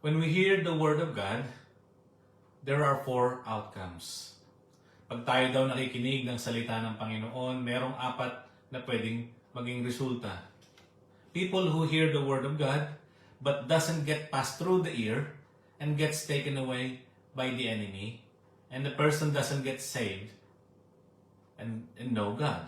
When we hear the Word of God, there are 4 outcomes. Pag tayo daw nakikinig ng salita ng Panginoon, merong 4 na pwedeng maging resulta. People who hear the Word of God but doesn't get passed through the ear and gets taken away by the enemy, and the person doesn't get saved and know God.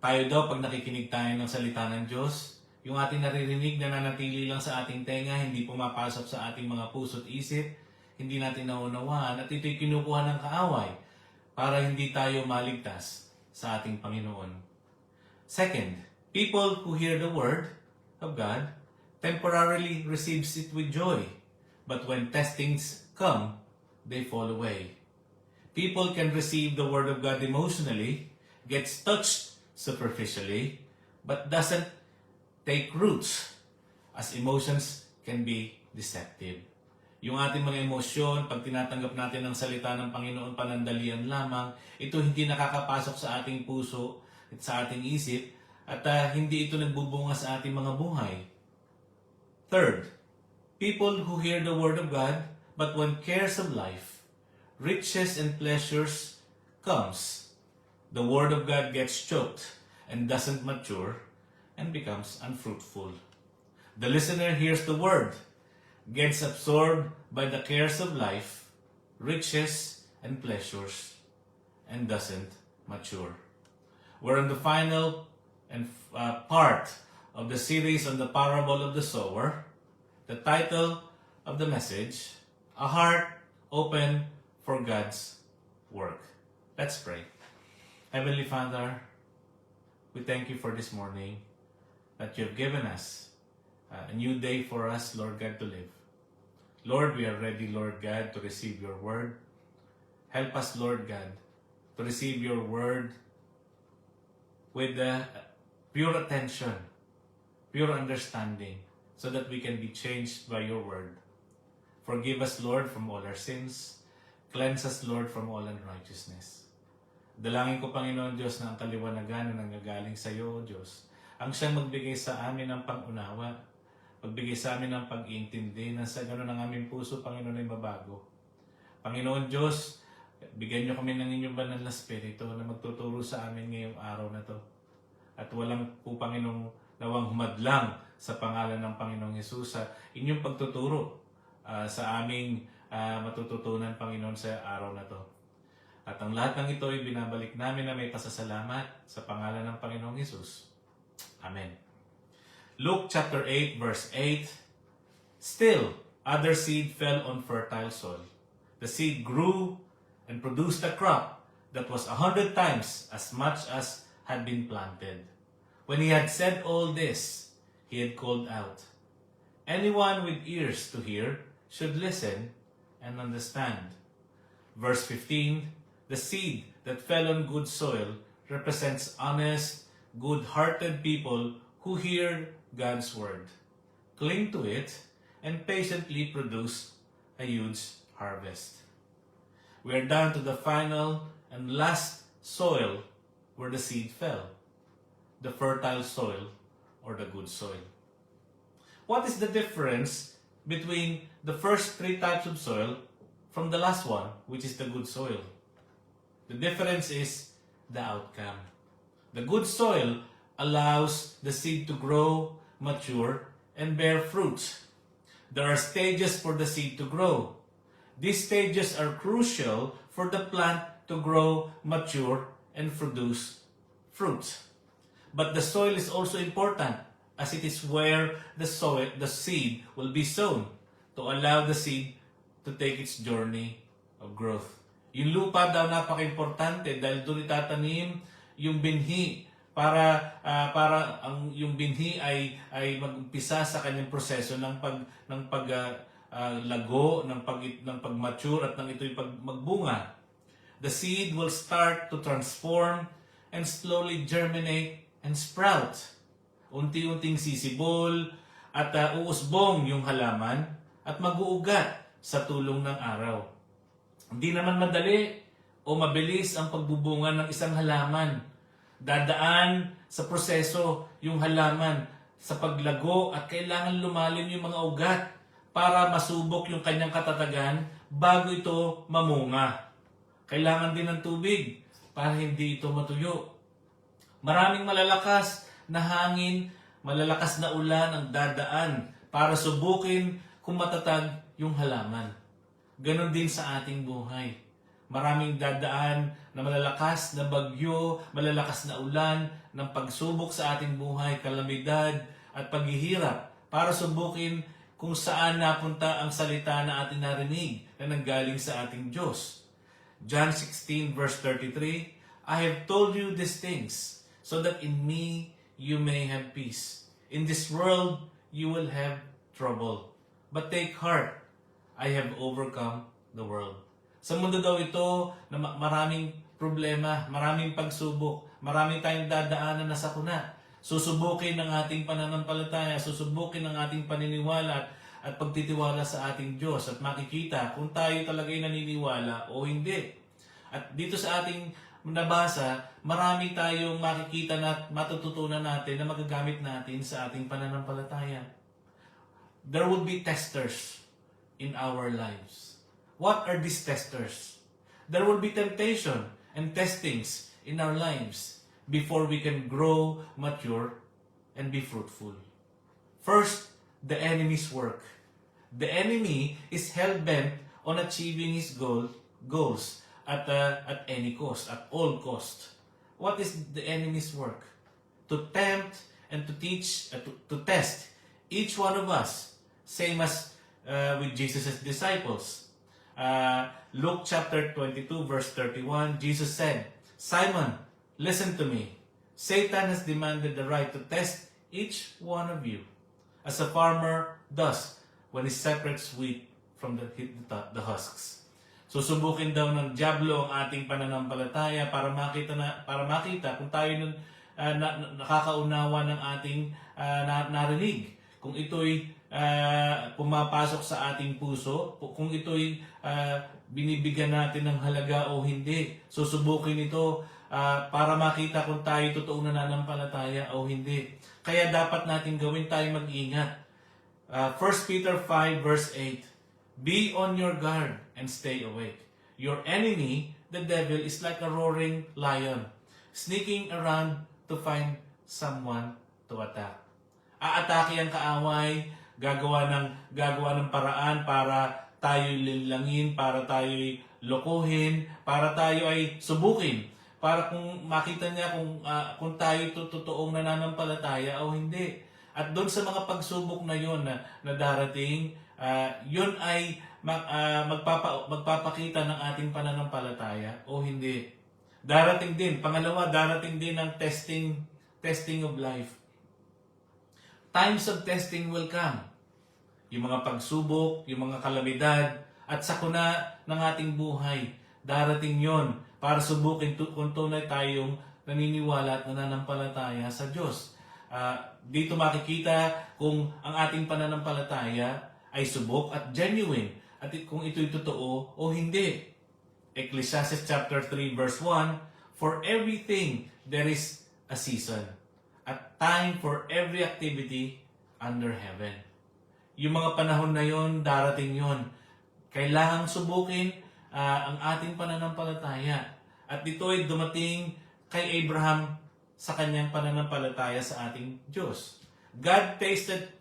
Tayo daw, pag nakikinig tayo ng salita ng Diyos, yung ating naririnig na nanatili lang sa ating tenga, hindi pumapasok sa ating mga puso at isip, hindi natin naunawaan, at ito'y kinukuha ng kaaway para hindi tayo maligtas sa ating Panginoon. Second, people who hear the Word of God temporarily receives it with joy, but when testings come, they fall away. People can receive the Word of God emotionally, gets touched superficially, but doesn't take roots, as emotions can be deceptive. Yung ating mga emosyon, pag tinatanggap natin ang salita ng Panginoon panandalian lamang, ito hindi nakakapasok sa ating puso at sa ating isip, at hindi ito nagbubunga sa ating mga buhay. Third, people who hear the Word of God, but when cares of life, riches and pleasures comes, the Word of God gets choked and doesn't mature and becomes unfruitful. The listener hears the Word, gets absorbed by the cares of life, riches and pleasures, and doesn't mature. We're on the final and part of the series on the parable of the sower. The title of the message, A Heart Open for God's Work. Let's pray. Heavenly Father, we thank you for this morning that you have given us a new day for us, Lord God, to live. Lord, we are ready, Lord God, to receive your word. Help us, Lord God, to receive your word with pure attention, pure understanding, so that we can be changed by your word. Forgive us, Lord, from all our sins. Cleanse us, Lord, from all unrighteousness. Dalangin ko, Panginoon Diyos, na ang kaliwanagan na nanggagaling sa iyo, O Diyos, ang siyang magbigay sa amin ng pang-unawa, magbigay sa amin ng pag-iintindi, na sa gano'n ang aming puso, Panginoon, ay mabago. Panginoon Diyos, bigyan niyo kami ng inyong banal na spirito na magtuturo sa amin ngayong araw na to. At walang po, Panginoong, nawang humadlang sa pangalan ng Panginoong Hesus sa inyong pagtuturo sa aming matututunan, Panginoon, sa araw na to. At ang lahat ng ito ay binabalik namin na may pasasalamat sa pangalan ng Panginoong Hesus. Amen. Luke chapter 8 verse 8. Still, other seed fell on fertile soil. The seed grew and produced a crop that was 100 times as much as had been planted. When he had said all this, he had called out, "Anyone with ears to hear should listen and understand." Verse 15, the seed that fell on good soil represents honest, good-hearted people who hear God's word, cling to it, and patiently produce a huge harvest. We are down to the final and last soil where the seed fell, the fertile soil or the good soil. What is the difference between the first 3 types of soil from the last one, which is the good soil? The difference is the outcome. The good soil allows the seed to grow, mature, and bear fruit. There are stages for the seed to grow. These stages are crucial for the plant to grow, mature, and produce fruit. But the soil is also important, as it is where the seed will be sown to allow the seed to take its journey of growth. Yung lupa daw napaka-importante dahil doon itatanim yung binhi para yung binhi ay mag-umpisa sa kanyang proseso ng paglago, ng pag-mature at ng ito'y magbunga. The seed will start to transform and slowly germinate and sprout. Unti-unting sisibol at uusbong yung halaman at mag-uugat sa tulong ng araw. Hindi naman madali o mabilis ang pagbubunga ng isang halaman. Dadaan sa proseso yung halaman sa paglago at kailangan lumalim yung mga ugat para masubok yung kanyang katatagan bago ito mamunga. Kailangan din ng tubig para hindi ito matuyo. Maraming malalakas na hangin, malalakas na ulan ang dadaan para subukin kung matatag yung halaman. Ganon din sa ating buhay. Maraming dadaan na malalakas na bagyo, malalakas na ulan ng pagsubok sa ating buhay, kalamidad at paghihirap para subukin kung saan napunta ang salita na ating narinig na nanggaling sa ating Diyos. John 16 verse 33, I have told you these things so that in me you may have peace. In this world you will have trouble. But take heart, I have overcome the world. Sa mundo daw ito na maraming problema, maraming pagsubok, maraming tayong dadaanan na sakuna. Susubukin ng ating pananampalataya, susubukin ng ating paniniwala at pagtitiwala sa ating Diyos at makikita kung tayo talaga'y naniniwala o hindi. At dito sa ating nabasa, marami tayong makikita na matututunan natin na magagamit natin sa ating pananampalataya. There will be testers in our lives. What are these testers? There will be temptation and testings in our lives before we can grow, mature, and be fruitful. First, the enemy's work. The enemy is hell-bent on achieving his goals at any cost, at all cost. What is the enemy's work? To tempt and to teach, to test each one of us, same as with Jesus' disciples. Luke chapter 22 verse 31, Jesus said, Simon, listen to me. Satan has demanded the right to test each one of you, as a farmer does when he separates wheat from the husks. Susubukin daw ng diablo ang ating pananampalataya para makita kung tayo nakakaunawa ng ating narinig. Kung ito'y pumapasok sa ating puso, kung ito'y binibigyan natin ng halaga o hindi. Susubukin ito para makita kung tayo totoong nananampalataya o hindi. Kaya dapat natin gawin tayo mag-ingat. 1 Peter 5 verse 8, Be on your guard and stay awake. Your enemy, the devil, is like a roaring lion, sneaking around to find someone to attack. Aatake ang kaaway, gagawa ng paraan para tayo'y linlangin, para tayo'y lokohin, para tayo ay subukin, para kung makita niya kung tayo totoong nananampalataya o hindi. At doon sa mga pagsubok na yon na darating, yun ay magpapakita ng ating pananampalataya o hindi. Darating din, pangalawa, darating din ang testing of life. Times of testing will come. Yung mga pagsubok, yung mga kalamidad, at sakuna ng ating buhay, darating yon para subukin kung tunay tayong naniniwala at nananampalataya sa Diyos. Dito makikita kung ang ating pananampalataya ay subok at genuine, at kung ito'y totoo o hindi. Ecclesiastes chapter 3 verse 1, For everything there is a season, at time for every activity under heaven. Yung mga panahon na yon, darating yon. Kailangang subukin ang ating pananampalataya. At ito ay dumating kay Abraham sa kanyang pananampalataya sa ating Diyos. God tested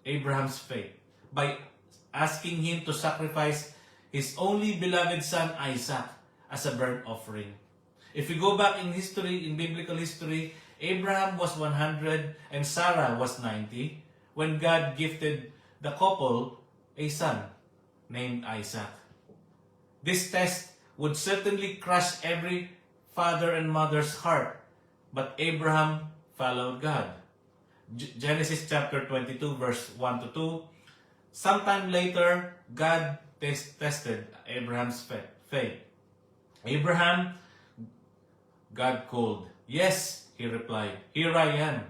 Abraham's faith by asking him to sacrifice his only beloved son Isaac as a burnt offering. If we go back in history, in biblical history, Abraham was 100 and Sarah was 90 when God gifted the couple a son named Isaac. This test would certainly crush every father and mother's heart, but Abraham followed God. Genesis chapter 22 verse 1 to 2. Sometime later, God tested Abraham's faith. Abraham, God called. Yes, he replied, Here I am.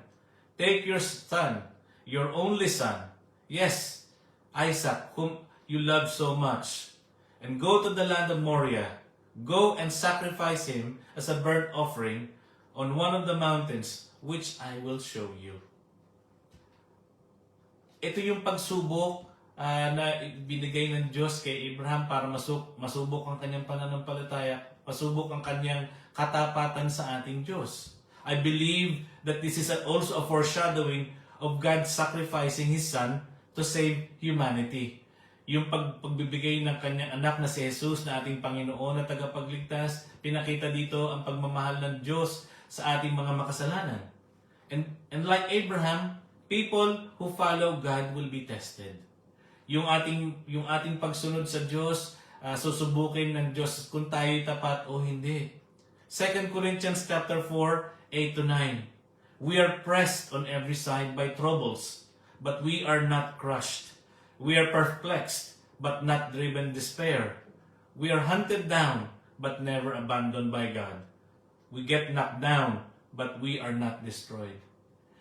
Take your son, your only son, yes, Isaac, whom you love so much, and go to the land of Moriah. Go and sacrifice him as a burnt offering on one of the mountains which I will show you. Ito yung pagsubok na binigay ng Diyos kay Abraham para masubok ang kanyang pananampalataya, masubok ang kanyang katapatan sa ating Diyos. I believe that this is also a foreshadowing of God sacrificing His Son to save humanity. Yung pagbibigay ng kanyang anak na si Jesus na ating Panginoon na tagapagligtas, pinakita dito ang pagmamahal ng Diyos sa ating mga makasalanan. And like Abraham, people who follow God will be tested. Yung ating pagsunod sa Diyos, susubukin ng Diyos kung tayo'y tapat o hindi. 2 Corinthians chapter 4, 8-9. We are pressed on every side by troubles, but we are not crushed. We are perplexed, but not driven despair. We are hunted down, but never abandoned by God. We get knocked down, but we are not destroyed.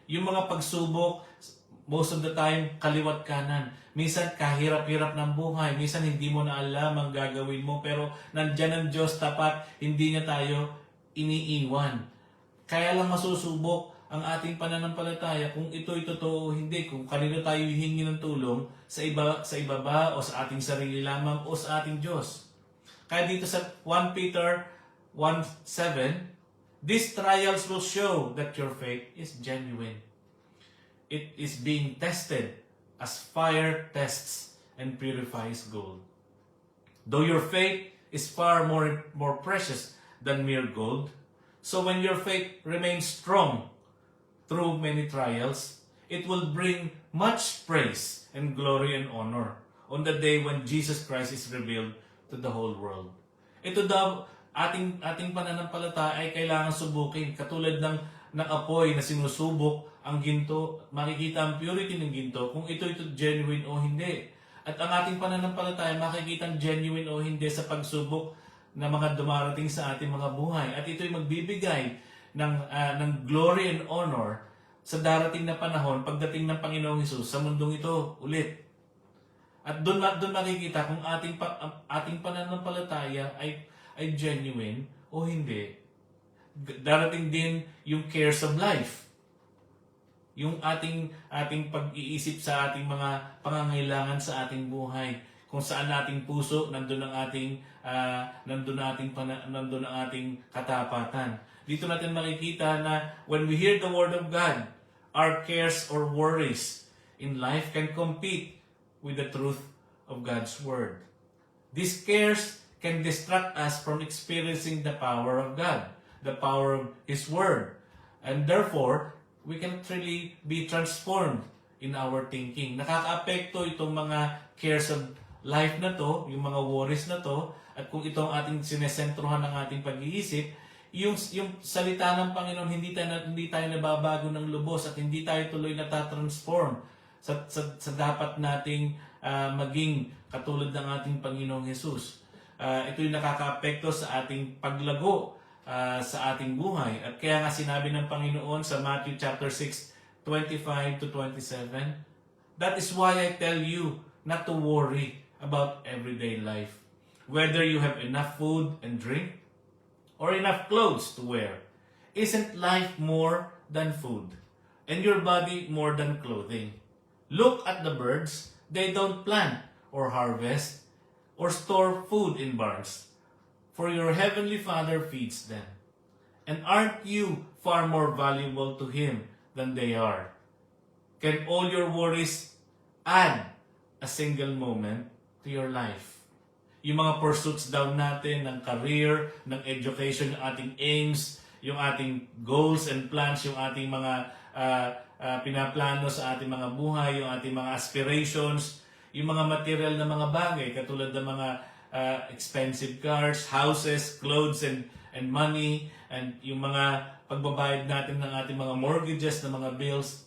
Yung mga pagsubok, most of the time, kaliwat kanan. Minsan, kahirap-hirap ng buhay. Minsan, hindi mo na alam ang gagawin mo. Pero, nandyan ang Diyos tapat, hindi niya tayo iniiwan. Kaya lang masusubok ang ating pananampalataya kung ito'y totoo o hindi. Kung kanino tayo hihingi ng tulong, sa iba ba, o sa ating sarili lamang, o sa ating Diyos. Kaya dito sa 1 Peter 1:7, these trials will show that your faith is genuine. It is being tested as fire tests and purifies gold. Though your faith is far more precious than mere gold, so when your faith remains strong through many trials, it will bring much praise and glory and honor on the day when Jesus Christ is revealed to the whole world. Ito daw, ating pananampalataya ay kailangan subukin. Katulad ng apoy na sinusubok ang ginto, makikita ang purity ng ginto kung ito genuine o hindi. At ang ating pananampalataya makikita ang genuine o hindi sa pagsubok na mga dumarating sa ating mga buhay. At ito'y magbibigay ng glory and honor sa darating na panahon pagdating ng Panginoong Hesus sa mundong ito ulit. At doon makikita kung ating pananampalataya ay genuine o hindi. Darating din yung cares of life. Yung ating pag-iisip sa ating mga pangangailangan sa ating buhay. Kung saan ating puso, nandun ang ating katapatan. Dito natin makikita na when we hear the Word of God, our cares or worries in life can compete with the truth of God's Word. These cares can distract us from experiencing the power of God, the power of His Word. And therefore, we can really be transformed in our thinking. Nakaka-apekto itong mga cares of life na to, yung mga worries na to, at kung itong ating sinesentruhan ng ating pag-iisip, yung salita ng Panginoon, hindi tayo nababago ng lubos at hindi tayo tuloy natatransform sa dapat nating maging katulad ng ating Panginoong Hesus. Ito'y nakaka-apekto sa ating paglago sa ating buhay. At kaya nga sinabi ng Panginoon sa Matthew chapter 6, 25-27, that is why I tell you not to worry about everyday life. Whether you have enough food and drink, or enough clothes to wear. Isn't life more than food, and your body more than clothing? Look at the birds. They don't plant or harvest or store food in barns, for your heavenly Father feeds them. And aren't you far more valuable to Him than they are? Can all your worries add a single moment to your life? Yung mga pursuits daw natin ng career, ng education, yung ating aims, yung ating goals and plans, yung ating mga pinaplano sa ating mga buhay, yung ating mga aspirations, yung mga material na mga bagay, katulad ng mga expensive cars, houses, clothes, and money, and yung mga pagbabayad natin ng ating mga mortgages, ng mga bills,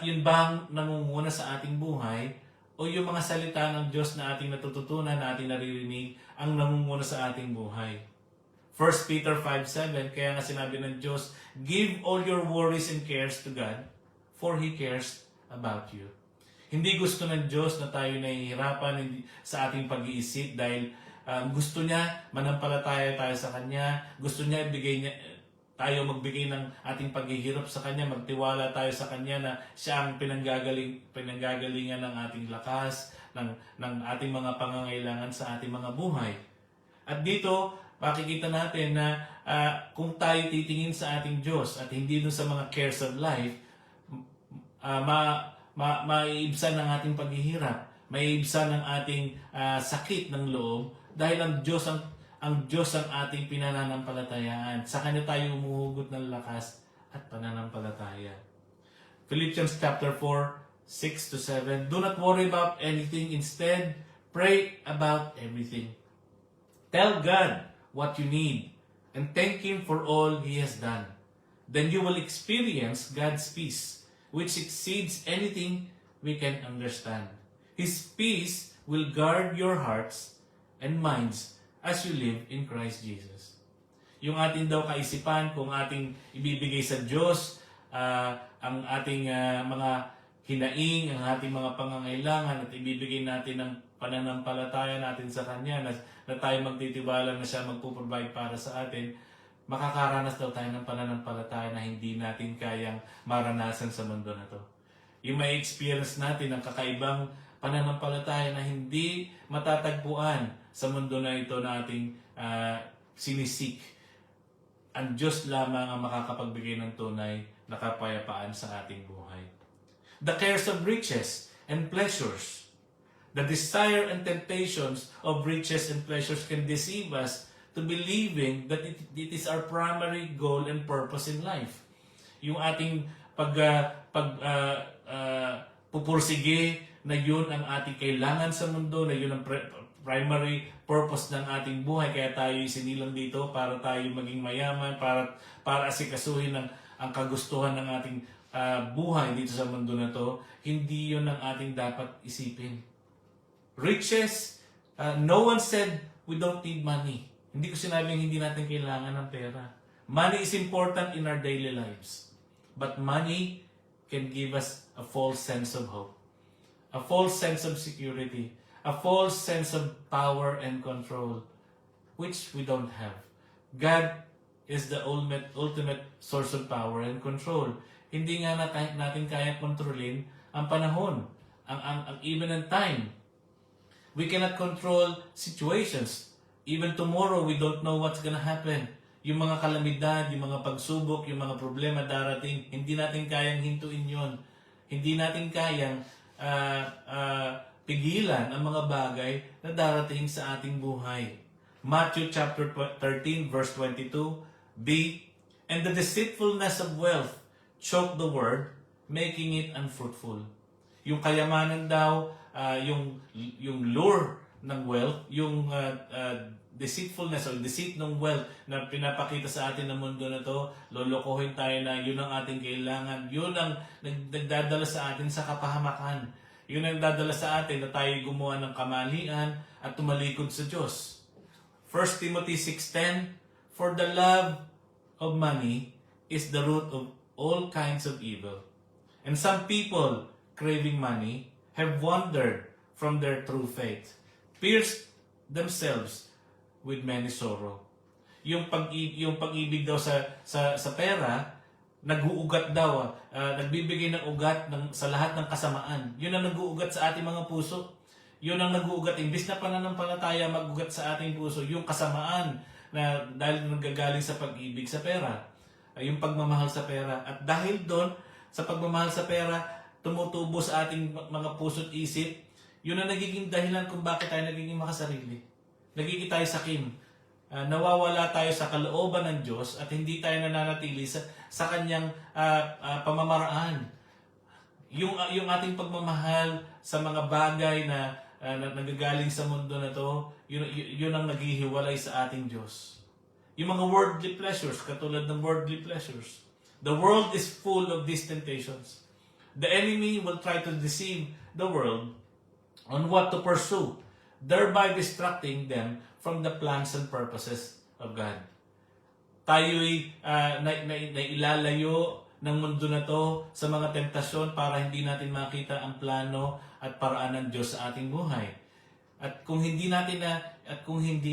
yun bang nangunguna sa ating buhay? O yung mga salita ng Diyos na ating natututunan, na ating naririnig, ang nangunguna sa ating buhay? 1 Peter 5:7, kaya nga sinabi ng Diyos, give all your worries and cares to God, for He cares about you. Hindi gusto ng Diyos na tayo nahihirapan sa ating pag-iisip dahil gusto niya, manampalataya tayo sa Kanya, gusto niya ibigay niya tayo magbigay ng ating paghihirap sa Kanya, magtiwala tayo sa Kanya na Siya ang pinanggagalingan ng ating lakas, ng ating mga pangangailangan sa ating mga buhay. At dito, makikita natin na kung tayo titingin sa ating Diyos at hindi dun sa mga cares of life, maiibsan ang ating paghihirap, maiibsan ang ating sakit ng loob dahil ang Diyos ang ating pinananampalatayaan. Sa Kanya tayo umuhugot ng lakas at pananampalataya. Philippians chapter 4, 6 to 7. Do not worry about anything. Instead, pray about everything. Tell God what you need and thank Him for all He has done. Then you will experience God's peace, which exceeds anything we can understand. His peace will guard your hearts and minds as you live in Christ Jesus. Yung ating daw kaisipan, kung ating ibibigay sa Diyos, ang ating mga hinaing, ang ating mga pangangailangan at ibibigay natin ng pananampalataya natin sa Kanya na tayo magtitiwala na Siya magpo-provide para sa atin, makakaranas daw tayo ng pananampalataya na hindi natin kayang maranasan sa mundo na to. Yung may experience natin ng kakaibang pananampalataya na hindi matatagpuan sa mundo na ito na ating sinisik. Ang Diyos lamang ang makakapagbigay ng tunay na kapayapaan sa ating buhay. The cares of riches and pleasures, the desire and temptations of riches and pleasures can deceive us to believing that it is our primary goal and purpose in life. Yung ating pupursige na yun ang ating kailangan sa mundo, na yun ang primary purpose ng ating buhay. Kaya tayo isinilang dito para tayo maging mayaman, para asikasuhin ang kagustuhan ng ating buhay dito sa mundo na to. Hindi yun ang ating dapat isipin. Riches, no one said we don't need money. Hindi ko sinabing hindi natin kailangan ng pera. Money is important in our daily lives. But money can give us a false sense of hope, a false sense of security, a false sense of power and control, which we don't have. God is the ultimate source of power and control. Hindi nga natin kaya kontrolin ang panahon, ang even and time. We cannot control situations. Even tomorrow, we don't know what's gonna happen. Yung mga kalamidad, yung mga pagsubok, yung mga problema darating, hindi natin kayang hintuin yon. Hindi natin kayang pigilan ang mga bagay na darating sa ating buhay. Matthew chapter 13 verse 22b, and the deceitfulness of wealth choke the word, making it unfruitful. Yung kayamanan daw, yung lure ng wealth, yung deceitfulness o deceit ng wealth na pinapakita sa atin ng mundo na to, lolokohin tayo na yun ang ating kailangan, yun ang nagdadala sa atin sa kapahamakan. Yun ang nagdadala sa atin na tayo gumawa ng kamalian at tumalikod sa Diyos. 1 Timothy 6:10, for the love of money is the root of all kinds of evil. And some people, craving money, have wandered from their true faith, pierced themselves with many sorrow. Yung pag-ibig daw sa pera, nag-uugat daw, nagbibigay ng ugat sa lahat ng kasamaan. Yun ang nag-uugat sa ating mga puso. Yun ang nag-uugat. Imbis na pananampalataya mag-ugat sa ating puso, yung kasamaan na dahil nanggagaling sa pag-ibig sa pera, yung pagmamahal sa pera. At dahil doon, sa pagmamahal sa pera, tumutubo sa ating mga puso at isip, yun ang nagiging dahilan kung bakit tayo nagiging makasarili. Nagiging tayo sakim. Nawawala tayo sa kalooban ng Diyos at hindi tayo nananatili sa Kanyang pamamaraan. Yung ating pagmamahal sa mga bagay na nagagaling sa mundo na to, yun ang naghihiwalay sa ating Diyos. Yung mga worldly pleasures, katulad ng worldly pleasures. The world is full of these temptations. The enemy will try to deceive the world on what to pursue, thereby distracting them from the plans and purposes of God. Tayo'y nailalayo ng mundo na to sa mga tentasyon para hindi natin makita ang plano at paraan ng Diyos sa ating buhay. At kung hindi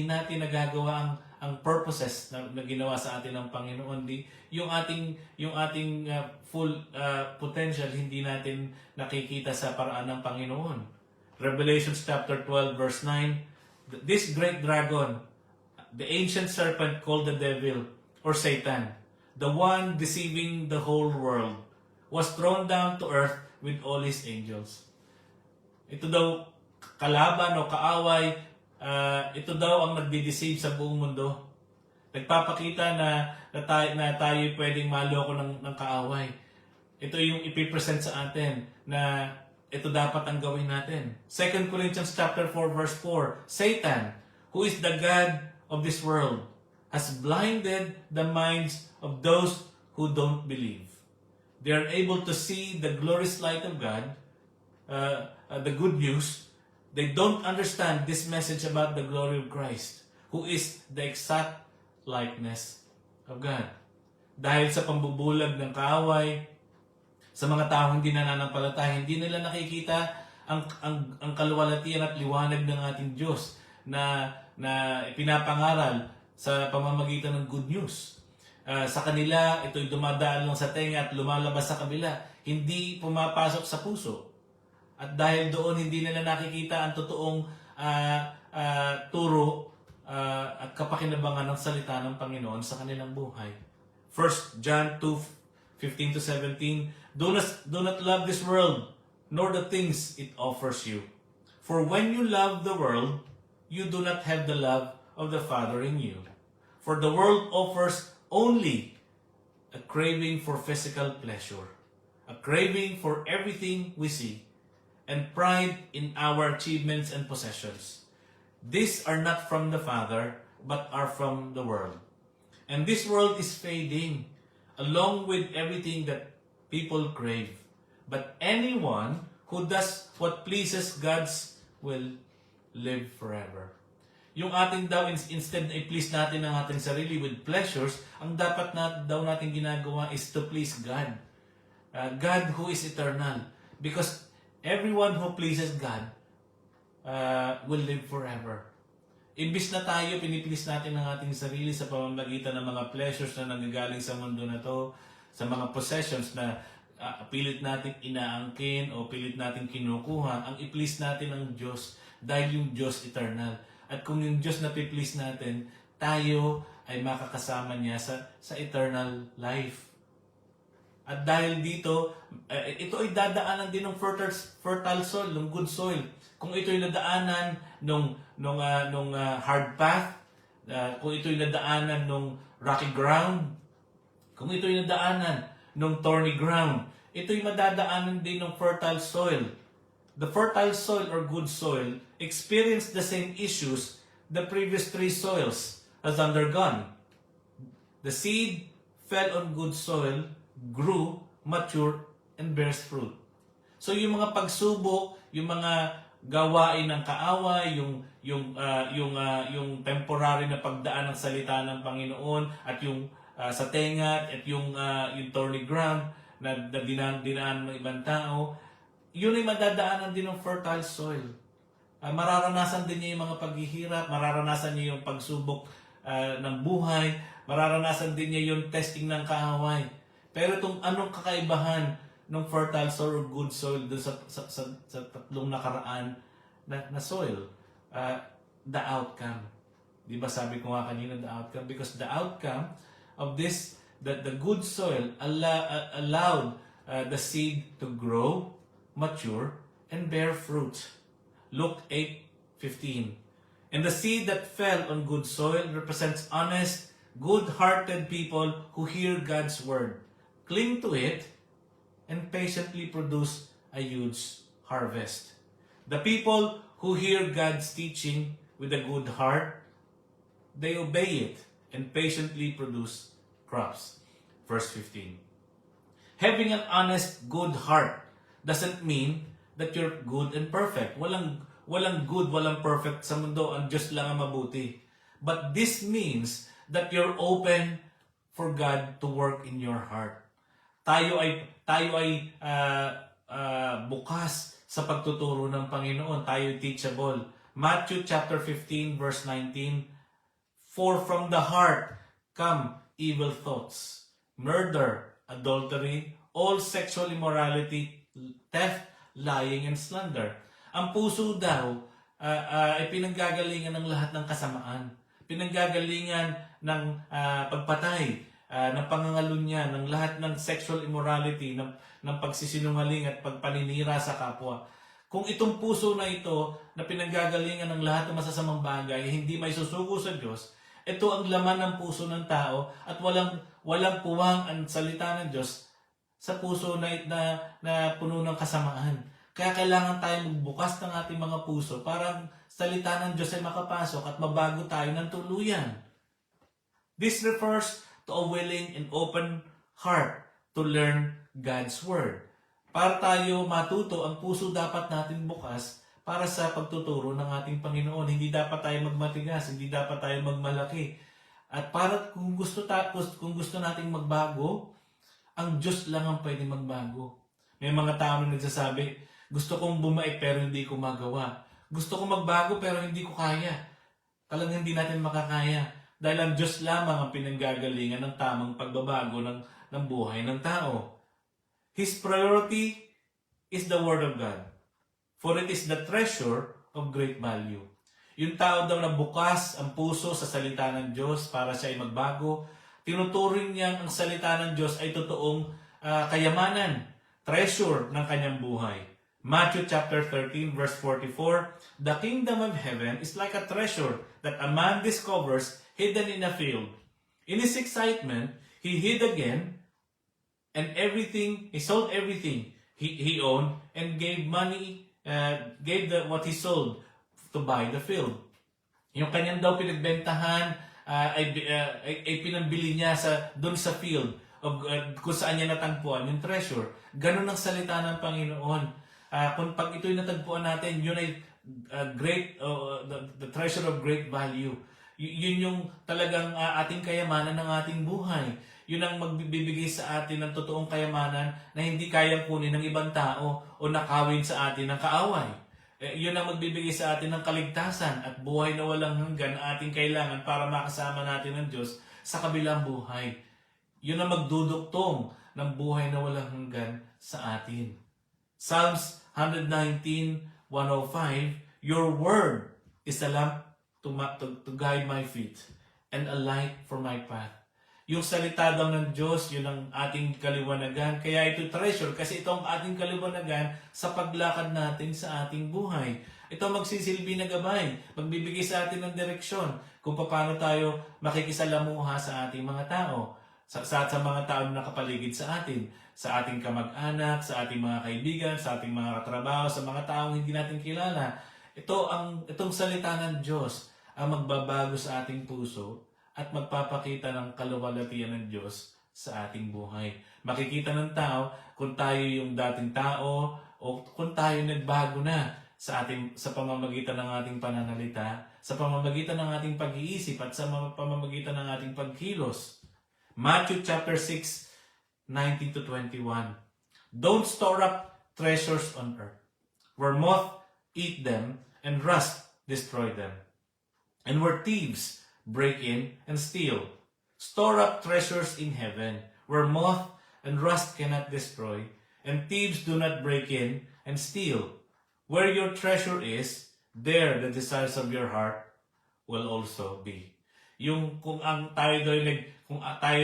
natin nagagawa ang purposes na ginawa sa atin ng Panginoon. Yung ating full potential hindi natin nakikita sa paraan ng Panginoon. Revelation chapter 12 verse 9, this great dragon, the ancient serpent called the devil or Satan, the one deceiving the whole world, was thrown down to earth with all his angels. Ito daw kalaban o kaaway, ito daw ang nagdi-deceive sa buong mundo. Nagpapakita na tayo pwedeng maloko ng kaaway. Ito yung ipipresent sa atin na ito dapat ang gawin natin. 2 Corinthians chapter 4 verse 4, Satan, who is the god of this world, has blinded the minds of those who don't believe. They are able to see the glorious light of God, the good news. They don't understand this message about the glory of Christ, who is the exact likeness of God. Dahil sa pambubulag ng kaaway, sa mga taong hindi nananampalataya, hindi nila nakikita ang kaluwalhatian at liwanag ng ating Diyos na pinapangaral sa pamamagitan ng good news. Sa kanila, ito'y dumadaan lang sa tenga at lumalabas sa kabila. Hindi pumapasok sa puso. At dahil doon, hindi nila nakikita ang totoong turo at kapakinabangan ng salita ng Panginoon sa kanilang buhay. 1 John 2:15-17, Do not love this world, nor the things it offers you. For when you love the world, you do not have the love of the Father in you. For the world offers only a craving for physical pleasure, a craving for everything we see, and pride in our achievements and possessions. These are not from the Father, but are from the world. And this world is fading, along with everything that people crave. But anyone who does what pleases God's will live forever. Yung ating daw, instead na i-please natin ang ating sarili with pleasures, ang dapat daw natin ginagawa is to please God. God who is eternal. Because everyone who pleases God will live forever. Imbis na tayo, piniplease natin ang ating sarili sa pamamagitan ng mga pleasures na nanggagaling sa mundo na to, sa mga possessions na pilit natin inaangkin o pilit natin kinukuha, ang i-please natin ang Diyos dahil yung Diyos eternal. At kung yung Diyos na pi-please natin, tayo ay makakasama niya sa eternal life. At dahil dito, ito ay dadaanan din ng fertile soil, ng good soil. Kung ito ay nadaanan nung hard path, kung ito ay nadaanan nung rocky ground, kung ito ay nadaanan nung thorny ground, ito ay madadaanan din ng fertile soil. The fertile soil or good soil experienced the same issues the previous three soils has undergone. The seed fell on good soil, grew, matured, and bears fruit. So yung mga pagsubok, yung mga gawain ng kaaway, yung temporary na pagdaan ng salita ng Panginoon at yung sa tenga at yung thorny ground na dinaan ng ibang tao, yun ay madadaanan din ng fertile soil. Mararanasan din niya yung mga paghihirap, mararanasan niya yung pagsubok ng buhay, mararanasan din niya yung testing ng kaaway. Pero itong anong kakaibahan ng fertile soil or good soil dun sa tatlong nakaraan na soil? The outcome. Di ba sabi ko nga kanina, the outcome? Because the outcome of this, the good soil allowed the seed to grow, mature, and bear fruit. Luke 8:15. And the seed that fell on good soil represents honest, good-hearted people who hear God's word, cling to it, and patiently produce a huge harvest. The people who hear God's teaching with a good heart, they obey it and patiently produce crops. Verse 15. Having an honest, good heart doesn't mean that you're good and perfect. Walang good, walang perfect sa mundo. Ang Diyos lang ang mabuti. But this means that you're open for God to work in your heart. Tayo ay bukas sa pagtuturo ng Panginoon. Tayo teachable. Matthew chapter 15 verse 19. For from the heart come evil thoughts, murder, adultery, all sexual immorality, theft, lying, and slander. Ang puso daw ay pinanggagalingan ng lahat ng kasamaan. Pinanggagalingan ng pagpatay, ng pangangalunya, ng lahat ng sexual immorality, ng pagsisinungaling at pagpaninira sa kapwa. Kung itong puso na ito na pinanggagalingan ng lahat ng masasamang bagay, hindi may susuko sa Diyos, ito ang laman ng puso ng tao at walang puwang ang salita ng Diyos sa puso na puno ng kasamaan. Kaya kailangan tayo magbukas ng ating mga puso para ang salita ng Diyos ay makapasok at mabago tayo ng tuluyan. This refers to a willing and open heart to learn God's Word. Para tayo matuto, ang puso dapat natin bukas para sa pagtuturo ng ating Panginoon. Hindi dapat tayo magmatigas, hindi dapat tayo magmalaki. At para kung gusto nating magbago, ang Diyos lang ang pwedeng magbago. May mga tao na nagsasabi, gusto kong bumait pero hindi ko magawa. Gusto kong magbago pero hindi ko kaya. Talagang hindi natin makakaya. Dahil ang Diyos lamang ang pinanggagalingan ng tamang pagbabago ng buhay ng tao. His priority is the Word of God, for it is the treasure of great value. Yung tao daw na bukas ang puso sa salita ng Diyos para siya ay magbago, tinuturing niya ang salita ng Diyos ay totoong kayamanan, treasure ng kanyang buhay. Matthew chapter 13 verse 44, the kingdom of heaven is like a treasure that a man discovers hidden in a field. In his excitement, he hid again, and he sold everything he owned and gave money, what he sold to buy the field. Yung kanyang daw pinagbentahan ay pinambili niya doon sa field kung saan niya natagpuan yung treasure. Ganun ang salita ng Panginoon. Kung pag ito'y natagpuan natin, yun ay the treasure of great value. Yun yung talagang ating kayamanan ng ating buhay. Yun ang magbibigay sa atin ng totoong kayamanan na hindi kayang kunin ng ibang tao o nakawin sa atin ng kaaway. Yun ang magbibigay sa atin ng kaligtasan at buhay na walang hanggan na ating kailangan para makasama natin ng Diyos sa kabilang buhay. Yun ang magduduktong ng buhay na walang hanggan sa atin. Psalms 119:105, your word is a lamp to guide my feet and a light for my path. Yung salita daw ng Diyos, yun ang ating kaliwanagan. Kaya ito treasure kasi ito ang ating kaliwanagan sa paglakad natin sa ating buhay. Ito magsisilbi na gabay, magbibigay sa atin ng direksyon kung paano tayo makikisalamuha sa ating mga tao, sa mga tao na nakapaligid sa atin, sa ating kamag-anak, sa ating mga kaibigan, sa ating mga katrabaho, sa mga taong hindi natin kilala. Itong salita ng Diyos ang magbabago sa ating puso at magpapakita ng kaluwalhatian ng Diyos sa ating buhay. Makikita ng tao kung tayo yung dating tao o kung tayo nagbago na sa pamamagitan ng ating pananalita, sa pamamagitan ng ating pag-iisip at sa pamamagitan ng ating pagkilos. Matthew chapter 6:19-21. Don't store up treasures on earth, where moth eat them and rust destroy them, and where thieves break in and steal. Store up treasures in heaven, where moth and rust cannot destroy, and thieves do not break in and steal. Where your treasure is, there the desires of your heart will also be. Yung kung tayo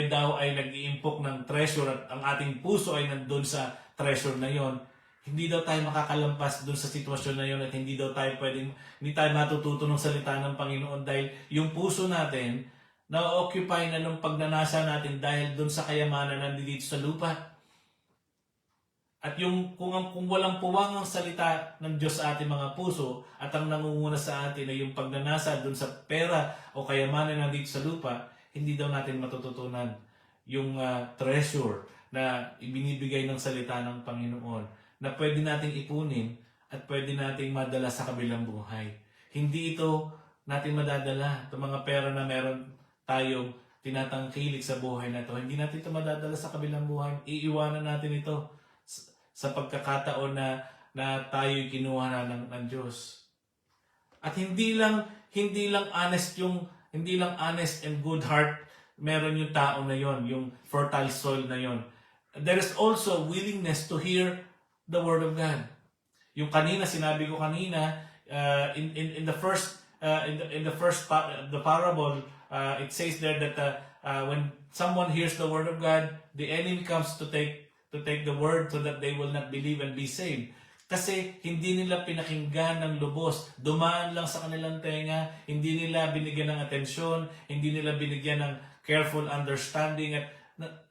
daw ay nag-iimpok ng treasure at ang ating puso ay nandun sa treasure na yon, hindi daw tayo makakalampas dun sa sitwasyon na yon at hindi tayo matututo ng salita ng Panginoon dahil yung puso natin na-occupy na ng pagnanasa natin dahil dun sa kayamanan na nandito sa lupa. At kung walang puwang ang salita ng Diyos sa ating mga puso at ang nangunguna sa atin ay yung pagnanasa dun sa pera o kayamanan na nandito sa lupa, hindi daw natin matututunan yung treasure na ibinibigay ng salita ng Panginoon na pwede nating ipunin at pwede nating madala sa kabilang buhay. Hindi ito natin madadala. Itong mga pera na meron tayong tinatangkilik sa buhay na ito, hindi natin ito madadala sa kabilang buhay. Iiwanan natin ito sa pagkakataon na tayo'y kinuha na ng Diyos. At hindi lang honest yung hindi lang honest and good heart meron yung tao na yon, yung fertile soil na yon. There is also willingness to hear the word of God. Yung kanina sinabi ko kanina in the first the parable, it says there that when someone hears the word of God, the enemy comes to take the word so that they will not believe and be saved. Kasi hindi nila pinakinggan ng lubos. Dumaan lang sa kanilang tenga, hindi nila binigyan ng atensyon, hindi nila binigyan ng careful understanding,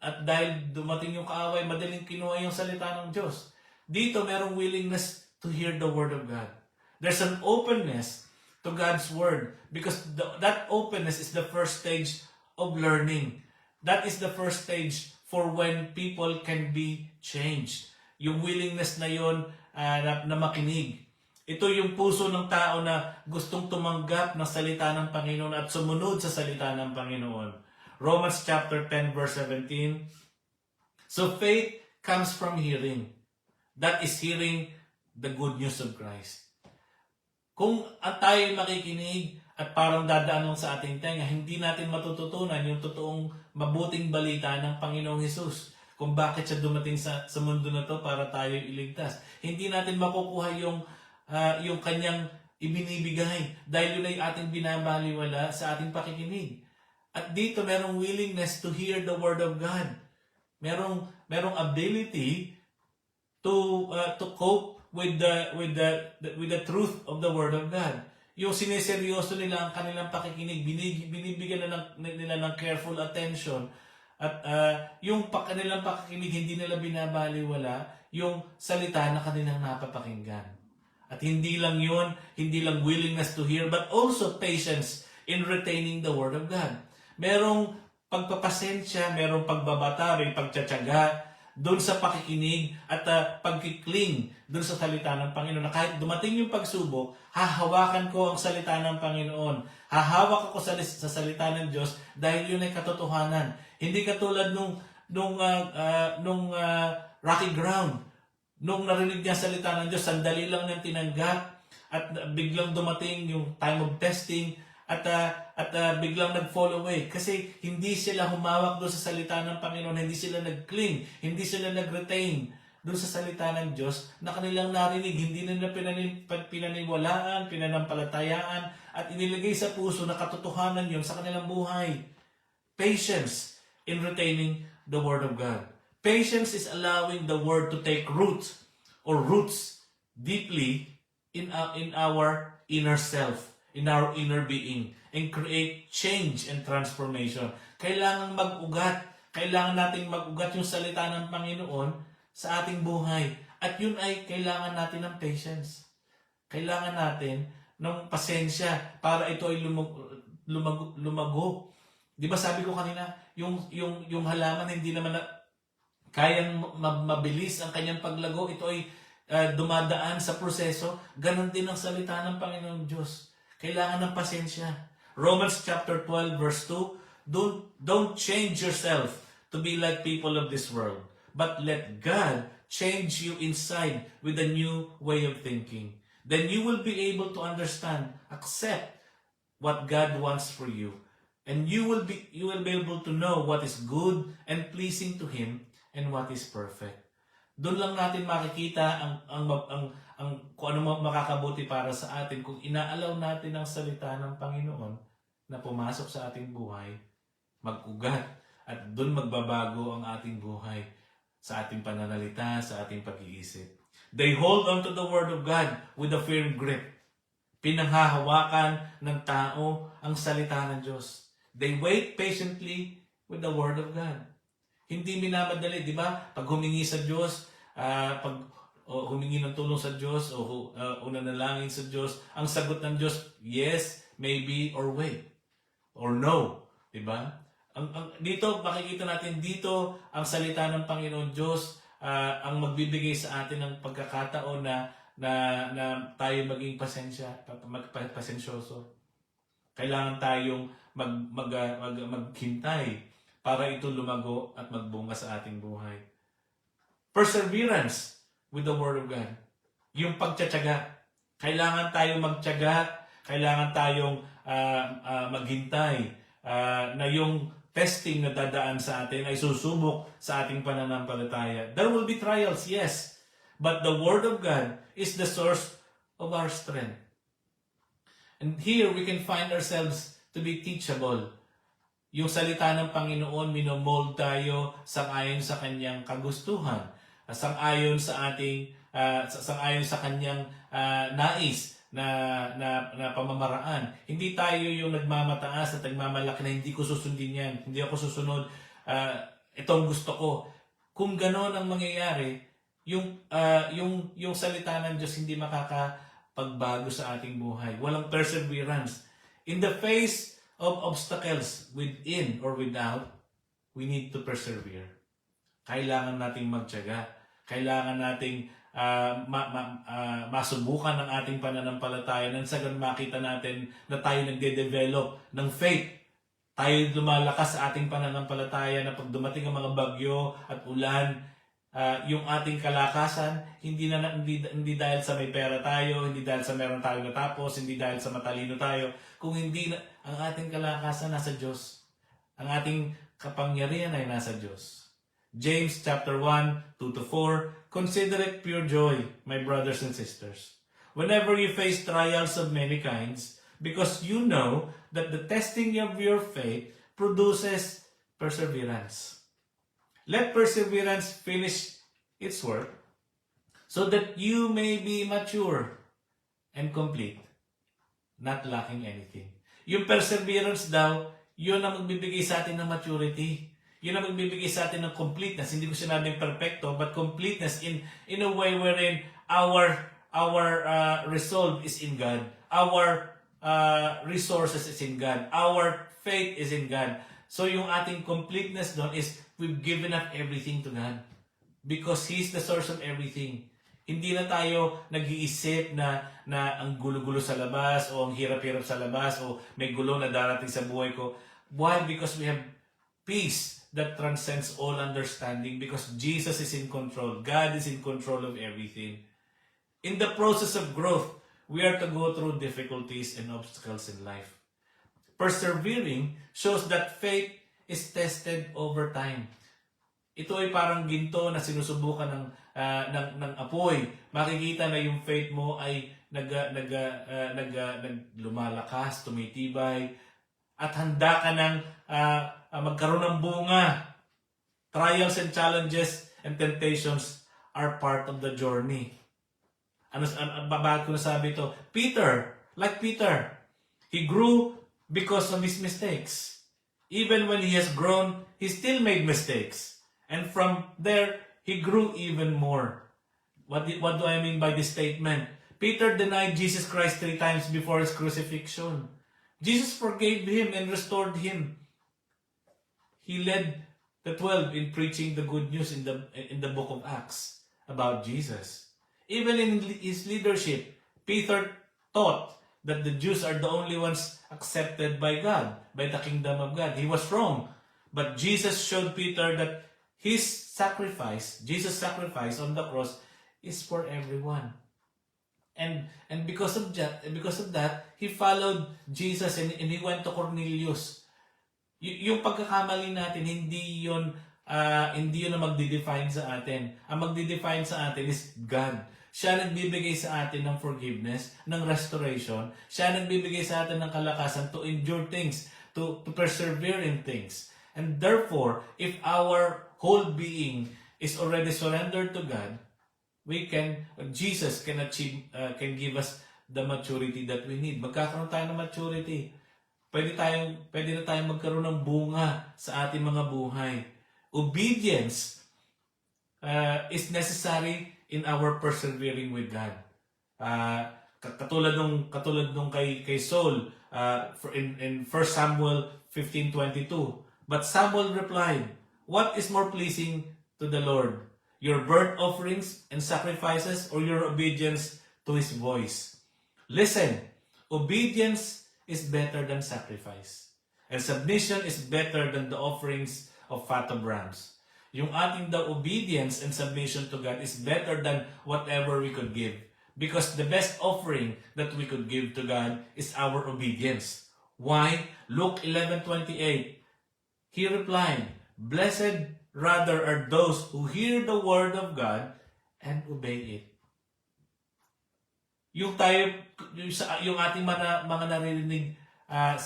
at dahil dumating yung kaaway, madaling kinuha yung salita ng Diyos. Dito, merong willingness to hear the word of God. There's an openness to God's word because that openness is the first stage of learning. That is the first stage for when people can be changed. Yung willingness na yon na makinig. Ito yung puso ng tao na gustong tumanggap ng salita ng Panginoon at sumunod sa salita ng Panginoon. Romans chapter 10 verse 17. So faith comes from hearing. That is hearing the good news of Christ. Kung tayo makikinig at parang dadaan lang sa ating tenga, hindi natin matututunan yung totoong mabuting balita ng Panginoong Hesus. Kung bakit siya dumating sa mundo na to para tayo iligtas. Hindi natin makukuha yung kanyang ibinibigay dahil yun ay ating binabaliwala sa ating pakikinig. At dito merong willingness to hear the word of God. Merong ability to cope with the truth of the word of God. Yung sineseryoso nila ang kanilang pakikinig, binibigyan nila ng careful attention. At yung kanilang pakikinig, hindi nila binabaliwala yung salita na kanilang napapakinggan. At hindi lang yun, hindi lang willingness to hear, but also patience in retaining the word of God. Merong pagpapasensya, merong pagbabata, may pagtsatsaga doon sa pakikinig at pagkikling doon sa salita ng Panginoon. Na kahit dumating yung pagsubok, hahawakan ko ang salita ng Panginoon. Hahawak ako sa salita ng Diyos dahil yun ay katotohanan. Hindi katulad nung rocky ground. Nung narinig niya salita ng Diyos, sandali lang niyang tinanggap at biglang dumating yung time of testing at biglang nag-fall away kasi hindi sila humawak doon sa salita ng Panginoon, hindi sila nag-cling, hindi sila nag-retain doon sa salita ng Diyos na kanilang narinig, hindi nila pinaniwalaan, pinanampalatayaan at inilagay sa puso na katotohanan yun sa kanilang buhay. Patience in retaining the Word of God. Patience is allowing the Word to take root or roots deeply in our inner self, in our inner being, and create change and transformation. Kailangan nating mag-ugat yung salita ng Panginoon sa ating buhay. At yun ay kailangan natin ng patience. Kailangan natin ng pasensya para ito ay lumago. Di ba sabi ko kanina, yung halaman hindi naman kayang mabilis ang kanyang paglago. Ito ay dumadaan sa proseso. Ganon din ang salita ng Panginoong Diyos. Kailangan ng pasensya. Romans chapter 12 verse 2, don't change yourself to be like people of this world, but let God change you inside with a new way of thinking. Then you will be able to understand, accept what God wants for you. And you will be able to know what is good and pleasing to Him and what is perfect. Doon lang natin makikita ang kung ano makakabuti para sa atin kung inaalaw natin ang salita ng Panginoon na pumasok sa ating buhay, mag-ugat, at doon magbabago ang ating buhay sa ating pananalita, sa ating pag-iisip. They hold on to the Word of God with a firm grip. Pinanghahawakan ng tao ang salita ng Diyos. They wait patiently with the Word of God. Hindi minamadali, di ba? Pag humingi sa Diyos, humingi ng tulong sa Diyos o nanalangin sa Diyos, ang sagot ng Diyos, yes, maybe, or wait, or no. Diba? Dito, makikita natin dito, ang salita ng Panginoon Diyos, ang magbibigay sa atin ng pagkakataon na tayo maging pasensyoso. Kailangan tayong maghintay para ito lumago at magbunga sa ating buhay. Perseverance with the Word of God. Yung pagtsatsaga. Kailangan tayong magtsaga, kailangan tayong maghintay na yung testing na dadaan sa atin ay susubok sa ating pananampalataya. There will be trials, yes. But the Word of God is the source of our strength. And here we can find ourselves to be teachable. Yung salita ng Panginoon, minomold tayo sang-ayon sa kanyang kagustuhan, sang-ayon sa ating sang-ayon sa kanyang nais na pamamaraan. Hindi tayo yung nagmamataas at nagmamalaki na hindi ko susundin yan, hindi ako susunod, itong gusto ko. Kung gano'n ang mangyayari, yung salita ng Diyos hindi makakapagbago sa ating buhay. Walang perseverance. In the face of obstacles within or without, we need to persevere. Kailangan nating magtiyaga. Kailangan nating masubukan ng ating pananampalataya nang sa ganun makita natin na tayo nagde-develop ng faith. Tayo lumalakas sa ating pananampalataya na pag dumating ang mga bagyo at ulan, yung ating kalakasan, hindi dahil sa may pera tayo, hindi dahil sa meron tayo natapos, hindi dahil sa matalino tayo, kung hindi ang ating kalakasan nasa Diyos. Ang ating kapangyarihan ay nasa Diyos. James chapter 1, 2-4, consider it pure joy, my brothers and sisters, whenever you face trials of many kinds, because you know that the testing of your faith produces perseverance. Let perseverance finish its work, so that you may be mature and complete, not lacking anything. Yung perseverance daw, yun ang magbibigay sa atin ng maturity. Yun ang magbibigay sa atin ng completeness. Hindi ko sinabing perfecto, but completeness in a way wherein our resolve is in God. Our resources is in God. Our faith is in God. So yung ating completeness doon is we've given up everything to God. Because He's the source of everything. Hindi na tayo nag-iisip na ang gulo-gulo sa labas o ang hirap-hirap sa labas o may gulo na darating sa buhay ko. Why? Because we have peace that transcends all understanding, because Jesus is in control. God is in control of everything. In the process of growth, we are to go through difficulties and obstacles in life. Persevering shows that faith is tested over time. Ito ay parang ginto na sinusubukan ng apoy. Makikita na yung faith mo ay lumalakas, tumitibay, at handa ka ng magkaroon ng bunga. Trials and challenges and temptations are part of the journey. Bakit ko nasabi ito? Peter, he grew because of his mistakes. Even when he has grown, he still made mistakes. And from there, he grew even more. What do I mean by this statement? Peter denied Jesus Christ 3 times before his crucifixion. Jesus forgave him and restored him. He led the 12 in preaching the good news in the book of Acts about Jesus. Even in his leadership, Peter taught that the Jews are the only ones accepted by God, by the kingdom of God. He was wrong. But Jesus showed Peter that Jesus' sacrifice on the cross is for everyone. And because of that, he followed Jesus and he went to Cornelius. Yung pagkakamali natin, hindi yun na magdi-define sa atin. Ang magdi-define sa atin is God. Siya nagbibigay sa atin ng forgiveness, ng restoration. Siya nagbibigay sa atin ng kalakasan to endure things, to persevere in things. And therefore, if our whole being is already surrendered to God, Jesus can give us the maturity that we need. Magkakaroon tayo ng maturity. Pwede na tayong magkaroon ng bunga sa ating mga buhay. Obedience is necessary in our persevering with God. Katulad nung kay Saul in 1 Samuel 15:22. But Samuel replied, "What is more pleasing to the Lord? Your burnt offerings and sacrifices, or your obedience to His voice?" Listen, obedience is better than sacrifice. And submission is better than the offerings of fat of rams. Yung ating obedience and submission to God is better than whatever we could give. Because the best offering that we could give to God is our obedience. Why? Luke 11:28. He replied, "Blessed rather are those who hear the word of God and obey it." Yung tayo, yung ating mga naririnig na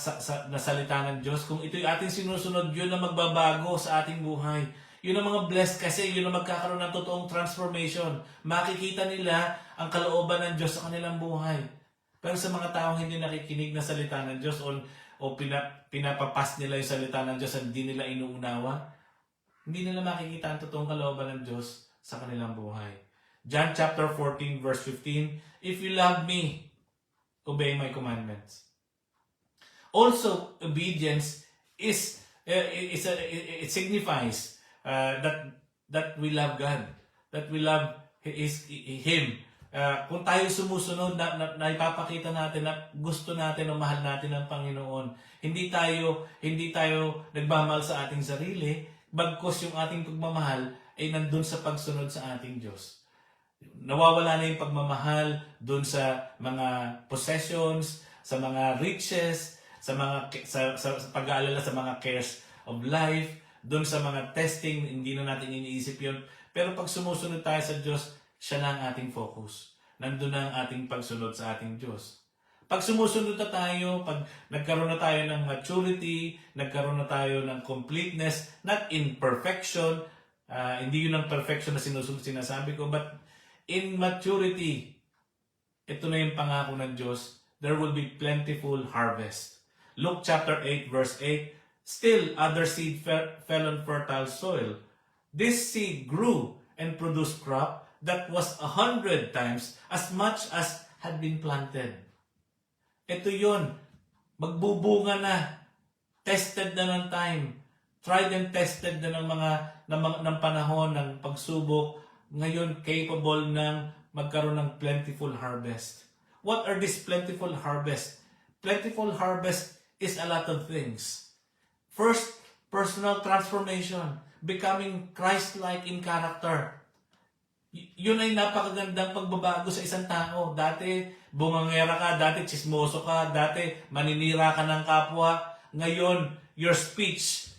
salita ng Diyos, kung ito yung ating sinusunod, yun ang magbabago sa ating buhay. Yun ang mga blessed kasi, yun ang magkakaroon ng totoong transformation. Makikita nila ang kalooban ng Diyos sa kanilang buhay. Pero sa mga taong hindi nakikinig na salita ng Diyos o pinapapas nila yung salita ng Diyos at hindi nila inuunawa, hindi nila makikita ang totoong kalooban ng Diyos sa kanilang buhay. John chapter 14 verse 15, "If you love me, obey my commandments." Also, obedience it signifies that we love God, that we love Him. Kung tayo sumusunod, na ipapakita natin na gusto natin o mahal natin ang Panginoon. Hindi tayo nagmamahal sa ating sarili, bagkus yung ating pagmamahal ay nandun sa pagsunod sa ating Diyos. Nawawala na yung pagmamahal dun sa mga possessions, sa mga riches, sa pag-aalala sa mga cares of life, dun sa mga testing, hindi na natin iniisip yun. Pero pag sumusunod tayo sa Diyos, siya na ang ating focus. Nandun na ang ating pagsunod sa ating Diyos. Pag sumusunod na tayo, pag nagkaroon na tayo ng maturity, nagkaroon na tayo ng completeness, not in perfection, hindi yun ang perfection na sinasabi ko, but in maturity, ito na yung pangako ng Diyos, there will be plentiful harvest. Luke chapter 8 verse 8, "Still other seed fell on fertile soil. This seed grew and produced crop that was 100 times as much as had been planted." Ito yun. Magbubunga na. Tested na ng time. Tried and tested na ng panahon, ng pagsubok. Ngayon, capable ng magkaroon ng plentiful harvest. What are these plentiful harvest? Plentiful harvest is a lot of things. First, personal transformation. Becoming Christ-like in character. Yun ay napakagandang pagbabago sa isang tao. Dati, bungangera ka, dati chismoso ka, dati maninira ka ng kapwa. Ngayon, your speech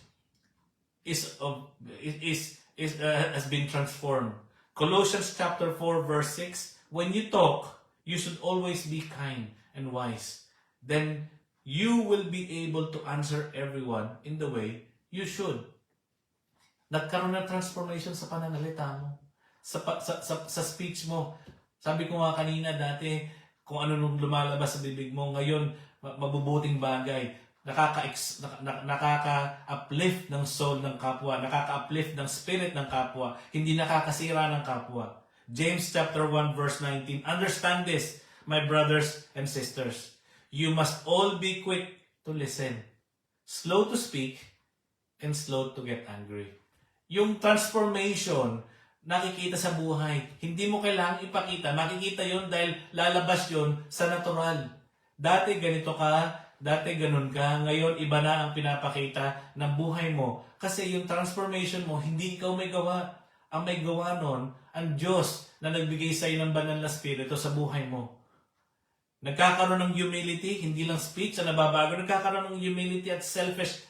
has been transformed. Colossians chapter 4 verse 6, "When you talk, you should always be kind and wise. Then you will be able to answer everyone in the way you should." Nagkaroon ng transformation sa pananalita mo. Sa speech mo. Sabi ko nga kanina dati, kung ano nung lumalabas sa bibig mo, ngayon, mabubuting bagay. Nakaka-uplift ng soul ng kapwa. Nakaka-uplift ng spirit ng kapwa. Hindi nakakasira ng kapwa. James chapter 1 verse 19, "Understand this, my brothers and sisters. You must all be quick to listen, slow to speak, and slow to get angry." Yung transformation, nakikita sa buhay. Hindi mo kailangang ipakita. Makikita yon dahil lalabas yon sa natural. Dati ganito ka, dati ganun ka. Ngayon, iba na ang pinapakita ng buhay mo. Kasi yung transformation mo, hindi ikaw may gawa. Ang may gawa nun, ang Diyos na nagbigay sa iyo ng banal na spirito sa buhay mo. Nagkakaroon ng humility, hindi lang speech na nababago. Nagkakaroon ng humility at selfish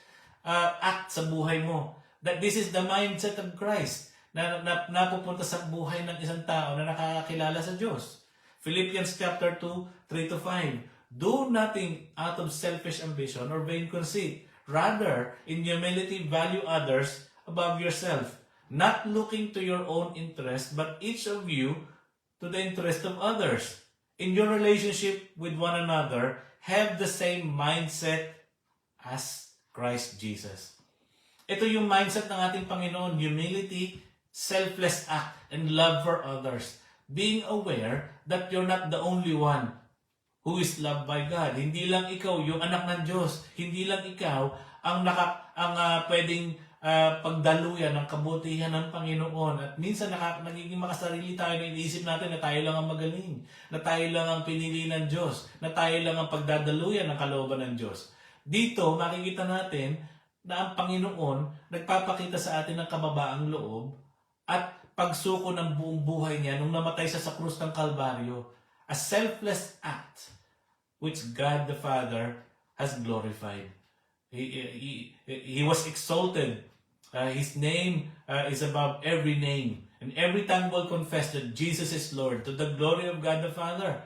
act sa buhay mo. That this is the mindset of Christ na napupunta sa buhay ng isang tao na nakakakilala sa Diyos. Philippians chapter 2, 3-5. "Do nothing out of selfish ambition or vain conceit. Rather, in humility value others above yourself, not looking to your own interest, but each of you to the interest of others. In your relationship with one another, have the same mindset as Christ Jesus." Ito yung mindset ng ating Panginoon, humility, selfless act, and love for others. Being aware that you're not the only one who is loved by God. Hindi lang ikaw yung anak ng Diyos. Hindi lang ikaw ang pwedeng pagdaluyan ng kabutihan ng Panginoon. At minsan nagiging makasarili tayo na iniisip natin na tayo lang ang magaling, na tayo lang ang pinili ng Diyos, na tayo lang ang pagdadaluyan ng kalooban ng Diyos. Dito, makikita natin na ang Panginoon nagpapakita sa atin ng kababaang loob at pagsuko ng buong buhay niya nung namatay siya sa krus ng Kalbaryo. A selfless act which God the Father has glorified. He was exalted. His name is above every name. And every tongue will confess that Jesus is Lord to the glory of God the Father.